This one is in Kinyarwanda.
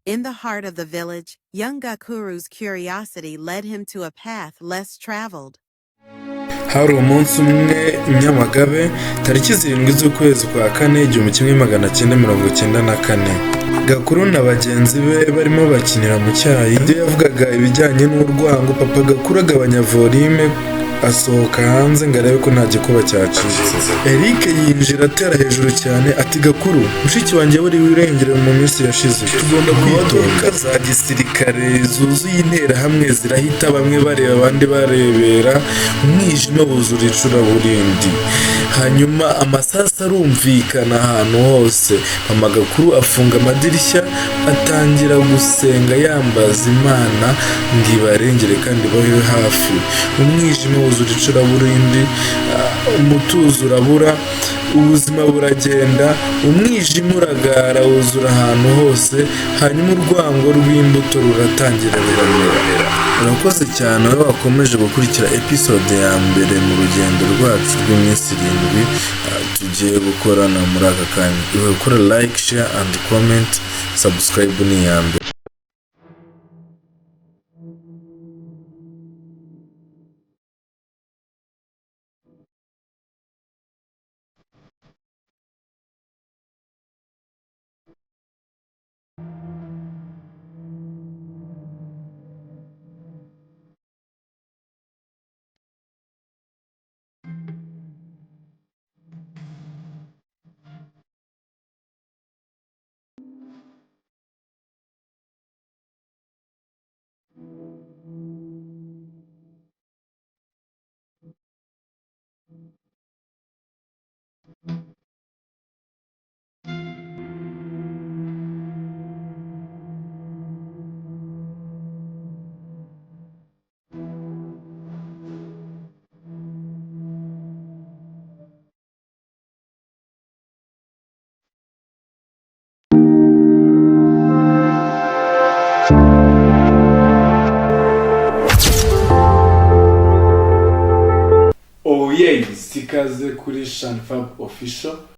In the heart of the village, young Gakuru's curiosity led him to a path less traveled. Hari umunsi umwe Nyamagabe tariki 7 z'ukwezi kwa kane 1994 Gakuru na bagenzi be barimo bakinira mu cyayi. Ibyo yavugaga ibijyanye n'urwango, papa Gakuru agabanya volume asohoka hanze ngo arebe ko nta gikuba cyacitse. Eric yinjira atera hejuru cyane ati Gakuru, mushiki wanjye wari wirengera mu minsi yashize, tugomba kwitonda. Za gisirikare zuzuye interahamwe zirahita, bamwe bareba abandi barebera, umwijima wuzura icuraburindi. Hanyuma amasasu arumvikana ahantu hose. Mama Gakuru afunga amadirishya atangira gusenga yambaza Imana ngo ibarengere kandi babe hafi. Umwijima wuzura icuraburindi, umutuzo urabura, ubuzima buragenda, umwijima uragara wuzura ahantu hose. Hanyuma urwango rw'imbuto ruratangira ruramera. Urakoze cyane wowe wakomeje gukurikira episode ya mbere mu rugendo rwacu rw'iminsi 7 tugiye gukorana muri aka kanya. Iwe gukora like, share and comment, subscribe ni iya mbere. Ikaze kuri Shanfab Official.